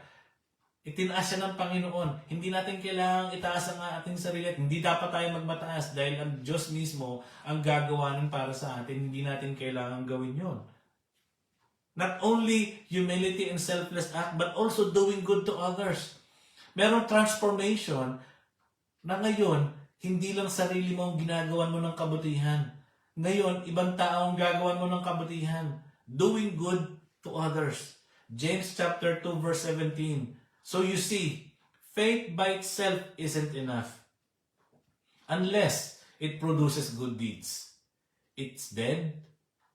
Itinaas siya ng Panginoon. Hindi natin kailangang itaas ang ating sarili at hindi dapat tayo magmataas dahil ang Diyos mismo ang gagawa nun para sa atin. Hindi natin kailangang gawin yon. Not only humility and selfless act, but also doing good to others. Merong transformation na ngayon, hindi lang sarili mo ang ginagawan mo ng kabutihan. Ngayon, ibang tao ang gagawan mo ng kabutihan. Doing good to others. James chapter 2 verse 17. So you see, faith by itself isn't enough unless it produces good deeds. It's dead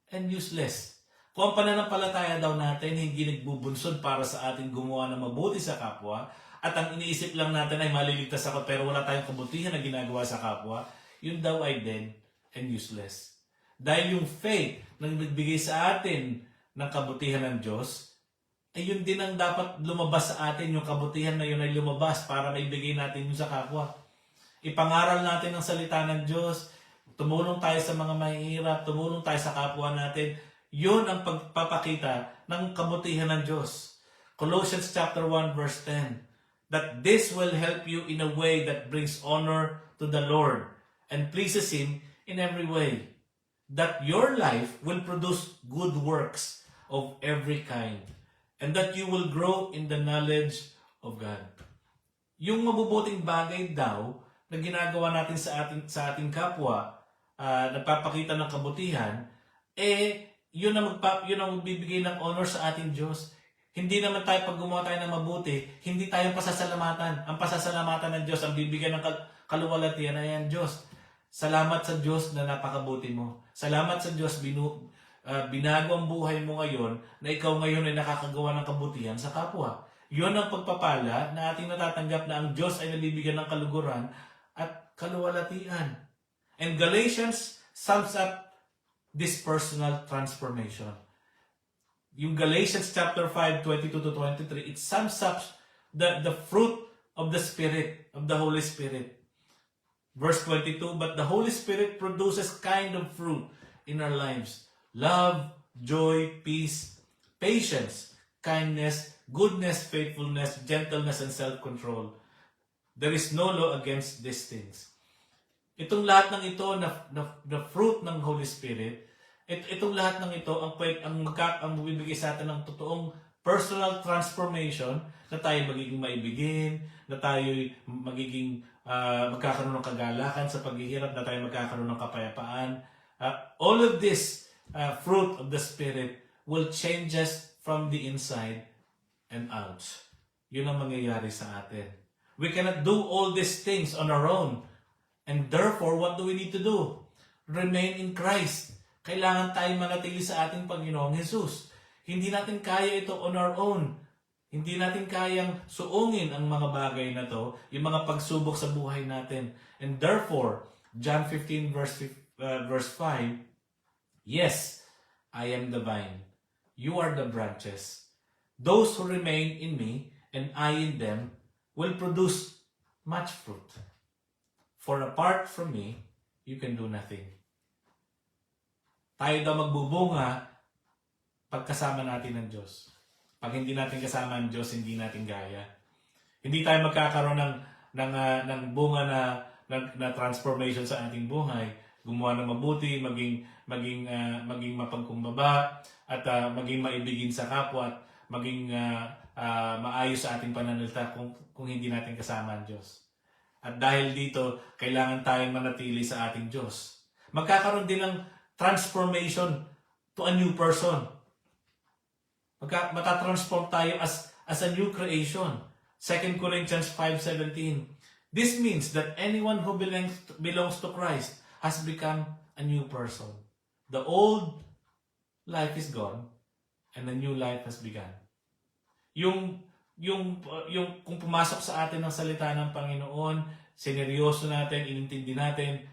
and useless. Kung ang pananampalataya daw natin hindi nagbubunsod para sa ating gumawa ng mabuti sa kapwa, at ang iniisip lang natin ay maliligtas ako pero wala tayong kabutihan na ginagawa sa kapwa, yun daw ay dead and useless. Dahil yung faith na nagbigay sa atin ng kabutihan ng Diyos, ay yun din ang dapat lumabas sa atin, yung kabutihan na yun ay lumabas para maibigay natin yun sa kapwa. Ipangaral natin ang salita ng Diyos, tumulong tayo sa mga mahihirap, tumulong tayo sa kapwa natin, yun ang pagpapakita ng kabutihan ng Diyos. Colossians chapter 1 verse 10, that this will help you in a way that brings honor to the Lord and pleases Him in every way, that your life will produce good works of every kind, and that you will grow in the knowledge of God. Yung mabubuting bagay daw na ginagawa natin sa ating kapwa, nagpapakita ng kabutihan, yun ang magbibigay ng honor sa ating Diyos. Hindi naman tayo pag gumawa tayo ng mabuti, hindi tayo pasasalamatan. Ang pasasalamatan ng Diyos, ang bibigyan ng kaluwalhatian ay ang Diyos. Salamat sa Diyos na napakabuti mo. Salamat sa Diyos, binago ang buhay mo ngayon na ikaw ngayon ay nakakagawa ng kabutihan sa kapwa. Yun ang pagpapala na ating natatanggap na ang Diyos ay nabibigyan ng kaluguran at kaluwalhatian. And Galatians sums up this personal transformation. Yung Galatians chapter 5, 22 to 23, it sums up the fruit of the Spirit, of the Holy Spirit. Verse 22, but the Holy Spirit produces kind of fruit in our lives. Love, joy, peace, patience, kindness, goodness, faithfulness, gentleness, and self-control. There is no law against these things. Itong lahat ng ito na fruit ng Holy Spirit, itong lahat ng ito ang mabibigay sa atin ng totoong personal transformation na tayo magiging maibigin, na tayo magiging magkakaroon ng kagalakan sa paghihirap, na tayo magkakaroon ng kapayapaan. All of this fruit of the Spirit will change us from the inside and out. Yun ang mangyayari sa atin. We cannot do all these things on our own. And therefore, what do we need to do? Remain in Christ. Kailangan tayong manatili sa ating Panginoong Jesus. Hindi natin kaya ito on our own. Hindi natin kayang suungin ang mga bagay na to, yung mga pagsubok sa buhay natin. And therefore, John 15 verse 5, yes, I am the vine. You are the branches. Those who remain in me and I in them will produce much fruit. For apart from me, you can do nothing. Tayo daw magbubunga pagkasama natin ng Diyos. Pag hindi natin kasama ang Diyos, hindi natin gaya. Hindi tayo magkakaroon ng bunga na transformation sa ating buhay. Gumawa ng mabuti, maging mapagkumbaba, at maging maibigin sa kapwa, at maging maayos sa ating pananalita kung hindi natin kasama ang Diyos. At dahil dito, kailangan tayong manatili sa ating Diyos. Magkakaroon din ng transformation to a new person. Matatransform tayo as a new creation. 2 Corinthians 5:17. This means that anyone who belongs to Christ has become a new person. The old life is gone and a new life has begun. Yung kung pumasok sa atin ang salita ng Panginoon, sineryoso natin, inintindi natin,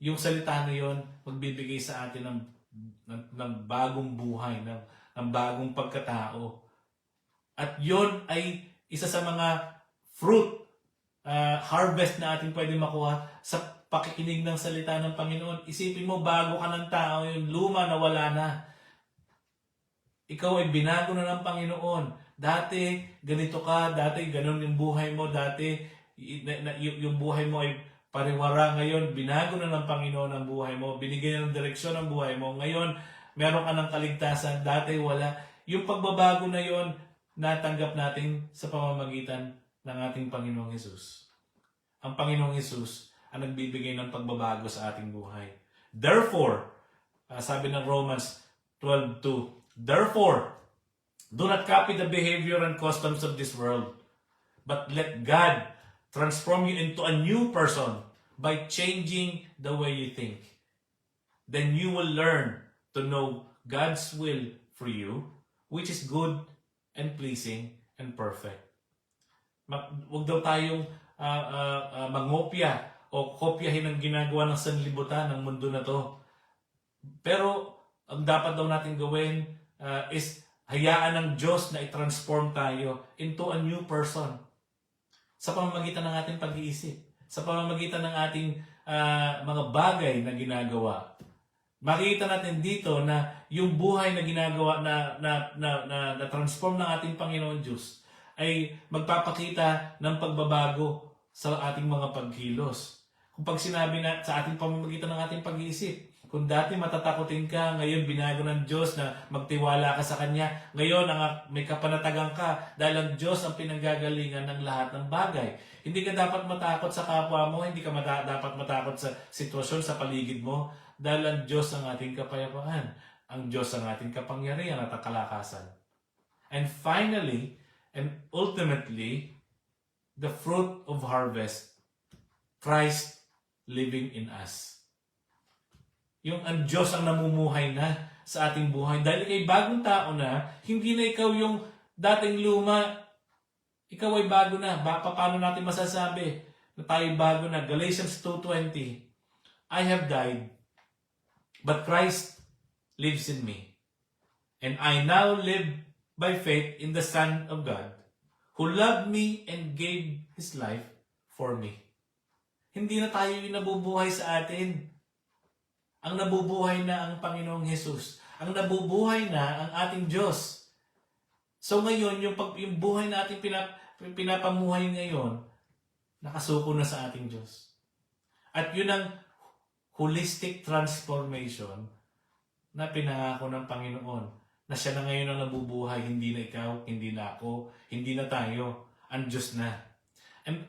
yung salita na yon magbibigay sa atin ng bagong buhay, ng bagong pagkatao. At yon ay isa sa mga fruit harvest na ating pwede makuha sa pakikinig ng salita ng Panginoon. Isipin mo, bago ka ng tao, yung luma na wala na. Ikaw ay binago na ng Panginoon. Dati, ganito ka. Dati, ganun yung buhay mo. Dati, yung buhay mo ay pariwara. Ngayon, binago na ng Panginoon ang buhay mo. Binigyan ng direksyon ang buhay mo. Ngayon, meron ka ng kaligtasan. Dati, wala. Yung pagbabago na yon, natanggap natin sa pamamagitan ng ating Panginoong Hesus. Ang Panginoong Hesus ang nagbibigay ng pagbabago sa ating buhay. Therefore, sabi ng Romans 12:2, therefore, do not copy the behavior and customs of this world, but let God transform you into a new person by changing the way you think. Then you will learn to know God's will for you, which is good and pleasing and perfect. Huwag daw tayong mangopya o kopyahin ang ginagawa ng sanlibutan ng mundo na to. Pero ang dapat daw natin gawin is hayaan ng Diyos na i-transform tayo into a new person sa pamamagitan ng ating pag-iisip, sa pamamagitan ng ating mga bagay na ginagawa. Makikita natin dito na yung buhay na ginagawa na transform ng ating Panginoon Diyos ay magpapakita ng pagbabago sa ating mga pagkilos. Kung pag sinabi na sa ating pamamagitan ng ating pag-iisip, kung dati matatakotin ka, ngayon binago ng Diyos na magtiwala ka sa Kanya. Ngayon may kapanatagan ka dahil ang Diyos ang pinanggagalingan ng lahat ng bagay. Hindi ka dapat matakot sa kapwa mo, hindi ka dapat matakot sa sitwasyon sa paligid mo dahil ang Diyos ang ating kapayapaan. Ang Diyos ang ating kapangyarihan at kalakasan. And finally, and ultimately, the fruit of harvest, Christ living in us. Yung ang Diyos ang namumuhay na sa ating buhay. Dahil ikay bagong tao na, hindi na ikaw yung dating luma. Ikaw ay bago na. Paano natin masasabi na tayo bago na? Galatians 2:20, I have died, but Christ lives in me. And I now live by faith in the Son of God, who loved me and gave His life for me. Hindi na tayo yung nabubuhay sa atin. Ang nabubuhay na ang Panginoong Hesus. Ang nabubuhay na ang ating Diyos. So ngayon, yung buhay natin pinapamuhay ngayon, nakasuko na sa ating Diyos. At yun ang holistic transformation na pinangako ng Panginoon. Na siya na ngayon ang nabubuhay, hindi na ikaw, hindi na ako, hindi na tayo. Ang Diyos na.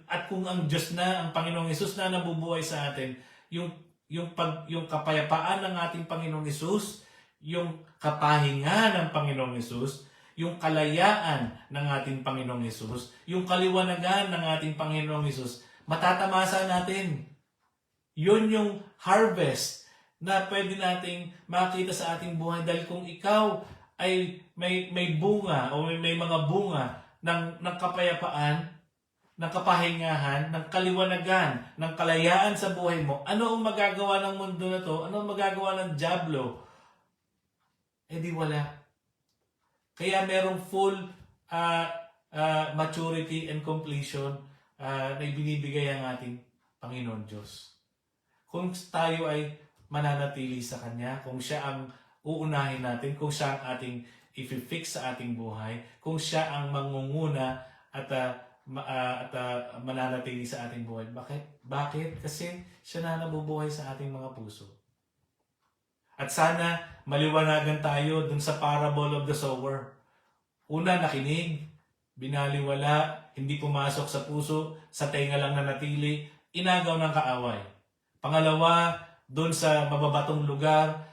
At kung ang Diyos na, ang Panginoong Hesus na nabubuhay sa atin, yung kapayapaan ng ating Panginoong Hesus, yung kapahinga ng Panginoong Hesus, yung kalayaan ng ating Panginoong Hesus, yung kaliwanagan ng ating Panginoong Hesus, matatamasa natin. Yun yung harvest na pwede nating makita sa ating buhay. Dahil kung ikaw ay may bunga o may mga bunga ng kapayapaan, ng kapahingahan, ng kaliwanagan, ng kalayaan sa buhay mo, ano ang magagawa ng mundo na to? Ano ang magagawa ng dyablo? Eh di wala. Kaya merong full maturity and completion na ibinibigay ang ating Panginoon Diyos. Kung tayo ay mananatili sa Kanya, kung siya ang uunahin natin, kung siya ang ating i-fix sa ating buhay, kung siya ang mangunguna at mananatili sa ating buhay. Bakit? Kasi siya na nabubuhay sa ating mga puso. At sana maliwanagan tayo dun sa parable of the sower. Una, nakinig, binaliwala, hindi pumasok sa puso, sa tenga lang nanatili, inagaw ng kaaway. Pangalawa, dun sa mababatong lugar,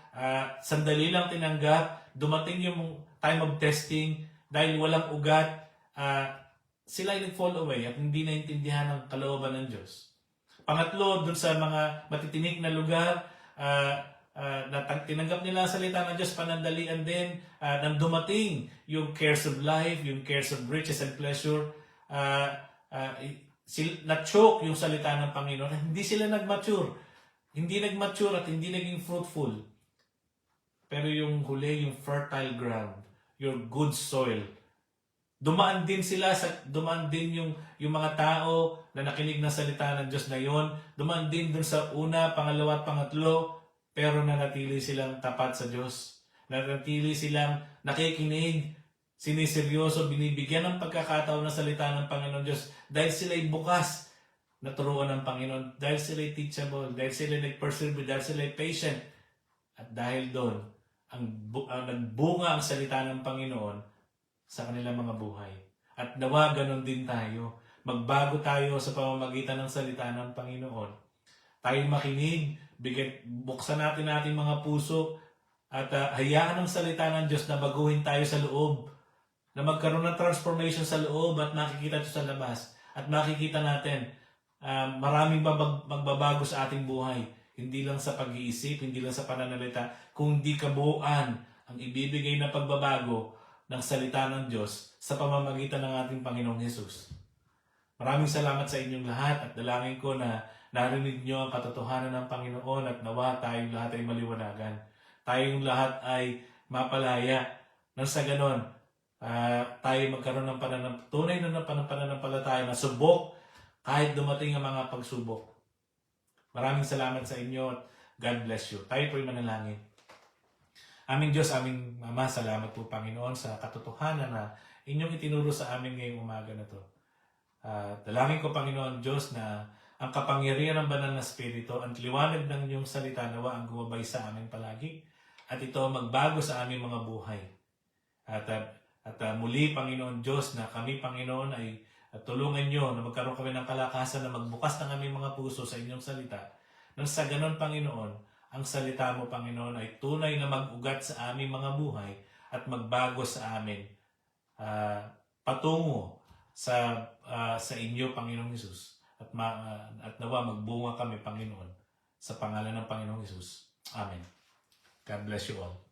sandali lang tinanggap, dumating yung time of testing, dahil walang ugat, sila ay nag-fall away at hindi naintindihan ang kalooban ng Diyos. Pangatlo, dun sa mga matitinik na lugar, tinanggap nila ang salita ng Diyos, panandalian din, nang dumating yung cares of life, yung cares of riches and pleasure, na-choke yung salita ng Panginoon. Hindi sila nag-mature. Hindi nag-mature at hindi naging fruitful. Pero yung huli, yung fertile ground, your good soil, Dumaan din yung mga tao na nakinig ng salita ng Diyos na yon. Dumaan din dun sa una, pangalawa at pangatlo, pero nanatili silang tapat sa Diyos. Nanatili silang nakikinig, siniseryoso, binibigyan ng pagkakataon ng salita ng Panginoon Diyos dahil sila'y bukas na turuan ng Panginoon, dahil sila'y teachable, dahil sila'y nag-persevere, dahil sila'y patient. At dahil doon, ang nagbunga ang salita ng Panginoon sa kanilang mga buhay. At nawa ganon din tayo. Magbago tayo sa pamamagitan ng salita ng Panginoon. Tayo makinig, buksan natin ating mga puso at hayaan ang salita ng Diyos na baguhin tayo sa loob. Na magkaroon ng transformation sa loob at makikita ito sa labas. At makikita natin maraming magbabago sa ating buhay. Hindi lang sa pag-iisip, hindi lang sa pananalita, kundi kabuuan ang ibibigay na pagbabago ng salita ng Diyos sa pamamagitan ng ating Panginoong Hesus. Maraming salamat sa inyong lahat at dalangin ko na narinig nyo ang katotohanan ng Panginoon at nawa tayong lahat ay maliwanagan. Tayong lahat ay mapalaya nang sa ganon tayo magkaroon ng tunay na pananampalataya na subok kahit dumating ang mga pagsubok. Maraming salamat sa inyo at God bless you. Tayo po'y manalangin. Aming Diyos, aming Ama, salamat po Panginoon sa katotohanan na inyong itinuro sa amin ngayong umaga na to. Dalangin ko Panginoon Diyos na ang kapangyarihan ng banal na Espiritu, ang liwanag ng inyong salita nawa ang gumabay sa amin palagi at ito magbago sa aming mga buhay. At muli Panginoon Diyos na kami Panginoon ay tulungan nyo na magkaroon kami ng kalakasan na magbukas ng aming mga puso sa inyong salita. Nang sa ganon Panginoon, ang salita mo, Panginoon, ay tunay na mag-ugat sa aming mga buhay at magbago sa amin patungo sa inyo, Panginoong Hesus. At nawa magbunga kami, Panginoon, sa pangalan ng Panginoong Hesus. Amen. God bless you all.